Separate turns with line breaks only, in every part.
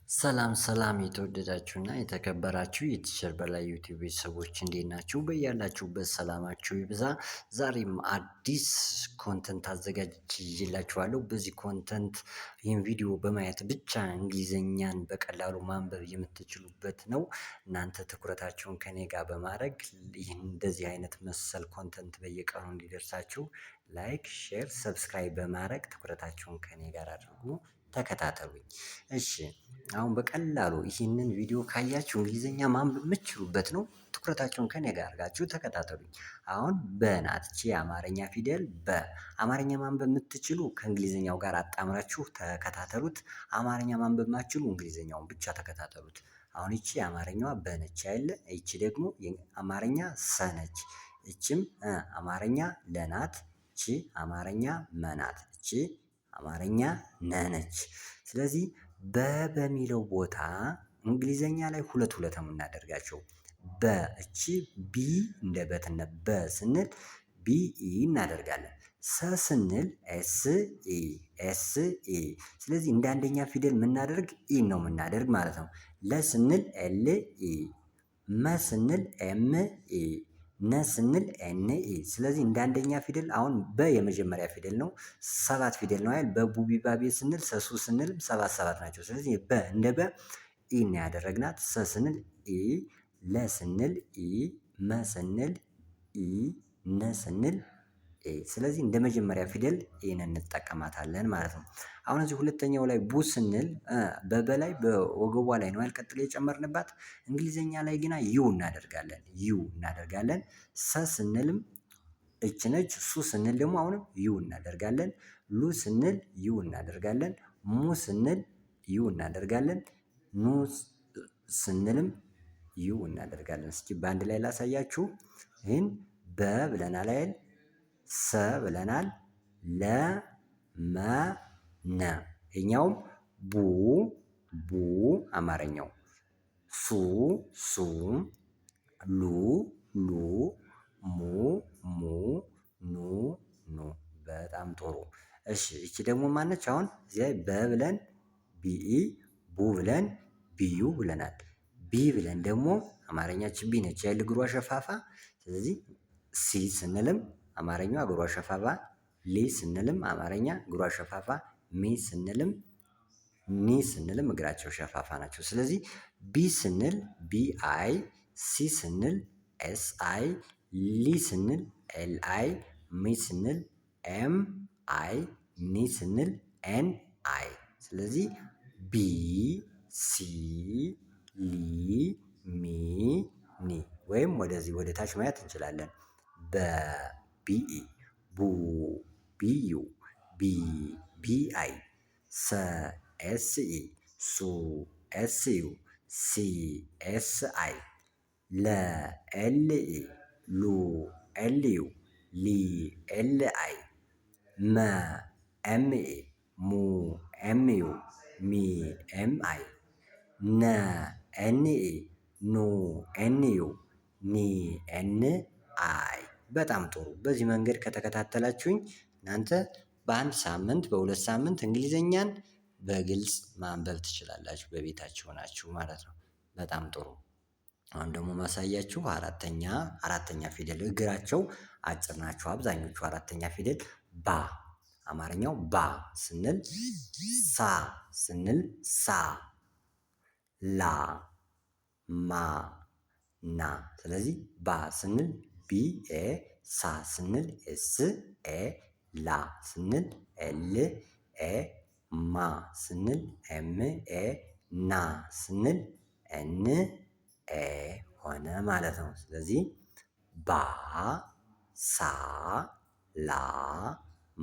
ሰላም ሰላም የተወደዳችሁና የተከበራችሁ የቲቸር በላይ ዩቲዩብ ቤተሰቦች እንዴት ናችሁ? በያላችሁበት ሰላማችሁ ይብዛ። ዛሬም አዲስ ኮንተንት አዘጋጅቼ ይዤላችኋለሁ። በዚህ ኮንተንት ይህን ቪዲዮ በማየት ብቻ እንግሊዘኛን በቀላሉ ማንበብ የምትችሉበት ነው። እናንተ ትኩረታችሁን ከኔ ጋር በማድረግ ይህን እንደዚህ አይነት መሰል ኮንተንት በየቀኑ እንዲደርሳችሁ ላይክ፣ ሼር፣ ሰብስክራይብ በማድረግ ትኩረታችሁን ከኔ ጋር አድርጉ። ተከታተሉኝ። እሺ አሁን በቀላሉ ይህንን ቪዲዮ ካያችሁ እንግሊዘኛ ማንበብ የምትችሉበት ነው። ትኩረታችሁን ከኔ ጋር አድርጋችሁ ተከታተሉኝ። አሁን በናት ይቺ የአማርኛ ፊደል በአማርኛ ማንበብ የምትችሉ ከእንግሊዘኛው ጋር አጣምራችሁ ተከታተሉት። አማርኛ ማንበብ የማትችሉ እንግሊዘኛውን ብቻ ተከታተሉት። አሁን ይቺ የአማርኛዋ በነች አይደለ? ይቺ ደግሞ የአማርኛ ሰነች። ይቺም አማርኛ ለናት። ይቺ አማርኛ መናት። ይቺ አማርኛ ነነች። ስለዚህ በሚለው ቦታ እንግሊዘኛ ላይ ሁለት ነው የምናደርጋቸው። እቺ ቢ እንደ በትነት በ ስንል ቢ ኢ እናደርጋለን። ሰ ስንል ኤስ ኢ። ስለዚህ እንደ አንደኛ ፊደል የምናደርግ ኢ ነው የምናደርግ ማለት ነው። ለ ስንል ኤል ኢ፣ መ ስንል ኤም ኢ፣ ነ ስንል ኤን ኢ። ስለዚህ እንደ አንደኛ ፊደል አሁን በ የመጀመሪያ ፊደል ነው። 7 ፊደል ነው አይደል? በቡቢባቤ ስንል ሰሱ ስንል 7 ናቸው። ስለዚህ በ እንደ በ ኢ ነው ያደረግናት። ሰ ስንል ኢ፣ ለ ስንል ኢ፣ መ ስንል ኢ፣ ነ ስንል ኤ። ስለዚህ እንደ መጀመሪያ ፊደል ኤን እንጠቀማታለን ማለት ነው። አሁን እዚህ ሁለተኛው ላይ ቡ ስንል በበላይ በወገቧ ላይ ነው ያልቀጥሎ የጨመርንባት። እንግሊዘኛ ላይ ግና ዩ እናደርጋለን። ሰ ስንልም እች ነች። ሱ ስንል ደግሞ አሁንም ዩ እናደርጋለን። ሉ ስንል ዩ እናደርጋለን። ሙ ስንል ዩ እናደርጋለን። ኑ ስንልም ዩ እናደርጋለን። እስኪ በአንድ ላይ ላሳያችሁ። ይህን በ ብለናል አይደል? ሰ ብለናል። ለ መ ነ። ይሄኛውም ቡ አማርኛው። ሱ ሉ ሙ ኑ። በጣም ጥሩ። እሺ እቺ ደግሞ ማነች? አሁን እዚህ ላይ በ ብለን ቢኢ፣ ቡ ብለን ቢዩ ብለናል። ቢ ብለን ደግሞ አማርኛችን ቢ ነች ያለ እግሯ ሸፋፋ። ስለዚህ ሲ ስንልም አማርኛው እግሯ ሸፋፋ። ሊ ስንልም አማርኛ እግሯ ሸፋፋ። ሚ ስንልም ኒ ስንልም እግራቸው ሸፋፋ ናቸው። ስለዚህ ቢ ስንል ቢ አይ፣ ሲ ስንል ኤስ አይ፣ ሊ ስንል ኤል አይ፣ ሚ ስንል ኤም አይ፣ ኒ ስንል ኤን አይ። ስለዚህ ቢ ሲ ሊ ሚ ኒ። ወይም ወደዚህ ወደ ታች ማየት እንችላለን። በቢኢ፣ ቡ ቢዩ፣ ቢ ቢአይ፣ ሰ ኤስኢ፣ ሱ ኤስዩ፣ ሲ ኤስአይ፣ ለ ኤልኢ፣ ሉ ኤልዩ፣ ሊ ኤልአይ፣ መ ኤምኢ፣ ሙ ኤምዩ፣ ሚ ኤምአይ፣ ነ ኤንኢ፣ ኑ ኤንዩ፣ ኒ ኤንአይ። በጣም ጥሩ። በዚህ መንገድ ከተከታተላችሁኝ እናንተ በአንድ ሳምንት በሁለት ሳምንት እንግሊዘኛን በግልጽ ማንበብ ትችላላችሁ፣ በቤታችሁ ሆናችሁ ማለት ነው። በጣም ጥሩ። አሁን ደግሞ ማሳያችሁ አራተኛ ፊደል። እግራቸው አጭር ናቸው አብዛኞቹ። አራተኛ ፊደል ባ። አማርኛው ባ ስንል ሳ ስንል ሳ፣ ላ ማ ና። ስለዚህ ባ ስንል ቢ ኤ፣ ሳ ስንል ኤስ ኤ፣ ላ ስንል ኤል ኤ፣ ማ ስንል ኤም ኤ፣ ና ስንል ኤን ኤ ሆነ ማለት ነው። ስለዚህ ባ ሳ ላ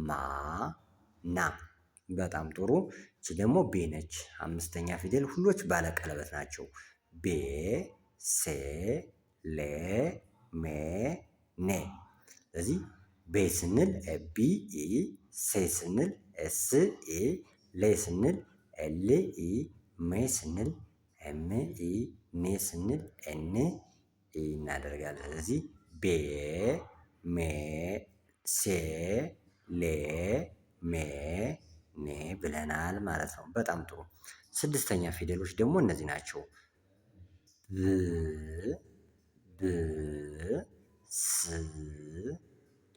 ማ ና። በጣም ጥሩ። እቺ ደግሞ ቤ ነች። አምስተኛ ፊደል ሁሎች ባለቀለበት ናቸው። ቤ ሴ ሌ ሜ ኔ። ስለዚህ ቤ ስንል ቢ ኢ፣ ሴ ስንል ኤስ ኢ፣ ሌ ስንል ኤል ኢ፣ ሜ ስንል ኤም ኢ፣ ኔ ስንል ኤን ኢ እናደርጋለን። ስለዚህ ቤ ሜ ሴ ሌ ሜ ኔ ብለናል ማለት ነው። በጣም ጥሩ። ስድስተኛ ፊደሎች ደግሞ እነዚህ ናቸው። ብ ብ ስ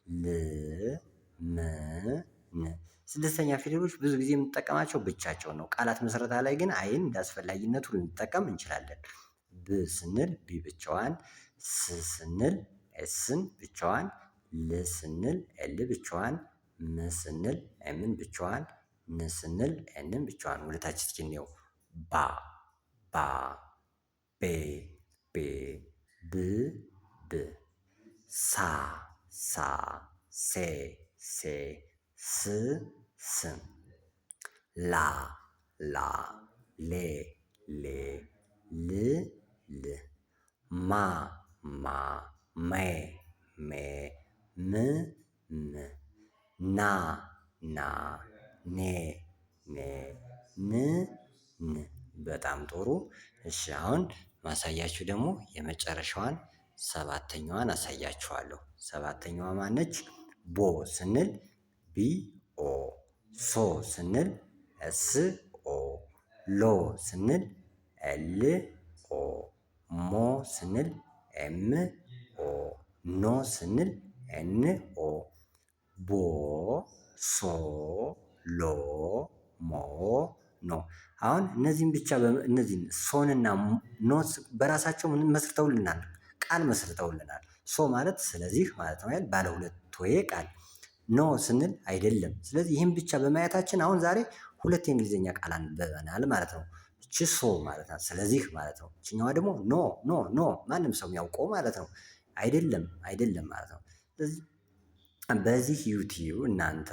ል ም ን። ስድስተኛ ፊደሎች ብዙ ጊዜ የምንጠቀማቸው ብቻቸውን ነው። ቃላት ምስረታ ላይ ግን አይን እንዳስፈላጊነቱ ልንጠቀም እንችላለን። ብ ስንል ቢ ብቻዋን፣ ስ ስንል ኤስን ብቻዋን፣ ል ስንል ኤል ብቻዋን፣ ም ስንል ኤምን ብቻዋን፣ ን ስንል ኤንን ብቻዋን። ወደታች እስኪ እንየው። ባ ባ ቤ ቤ ብ ብ ሳ ሳ ሴ ሴ ስ ስ ላ ላ ሌ ሌ ል ል ማ ማ ሜ ሜ ም ም ና ና ኔ ኔ ን ን። በጣም ጥሩ። እሺ አሁን ማሳያችሁ ደግሞ የመጨረሻዋን ሰባተኛዋን አሳያችኋለሁ። ሰባተኛዋ ማነች? ቦ ስንል ቢ ኦ፣ ሶ ስንል ኤስ ኦ፣ ሎ ስንል ኤል ኦ፣ ሞ ስንል ኤም ኦ፣ ኖ ስንል ኤን ኦ። ቦ ሶ ሎ ሞ ኖ። አሁን እነዚህን ብቻ እነዚህን ሶንና ኖ በራሳቸው ምን መስርተውልናል? ቃል መስርተውልናል። ሶ ማለት ስለዚህ ማለት ነው። ባለ ሁለት ሆሄ ቃል። ኖ ስንል አይደለም። ስለዚህ ይህን ብቻ በማየታችን አሁን ዛሬ ሁለት የእንግሊዝኛ ቃል አንብበናል ማለት ነው። እቺ ሶ ማለት ናት፣ ስለዚህ ማለት ነው። እችኛዋ ደግሞ ኖ ኖ ኖ፣ ማንም ሰው የሚያውቀው ማለት ነው። አይደለም አይደለም ማለት ነው። ስለዚህ በዚህ ዩቲዩብ እናንተ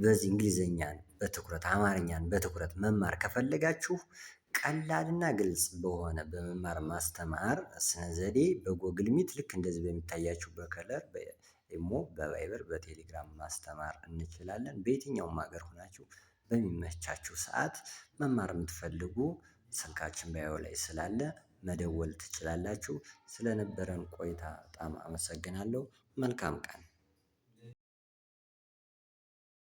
በዚህ እንግሊዝኛን በትኩረት አማርኛን በትኩረት መማር ከፈለጋችሁ ቀላልና ግልጽ በሆነ በመማር ማስተማር ስነ ዘዴ በጎግል ሚት ልክ እንደዚህ በሚታያችሁ በከለር በኢሞ በቫይበር በቴሌግራም ማስተማር እንችላለን። በየትኛውም ሀገር ሆናችሁ በሚመቻችሁ ሰዓት መማር የምትፈልጉ ስልካችን ባዮ ላይ ስላለ መደወል ትችላላችሁ። ስለነበረን ቆይታ በጣም አመሰግናለሁ። መልካም ቀን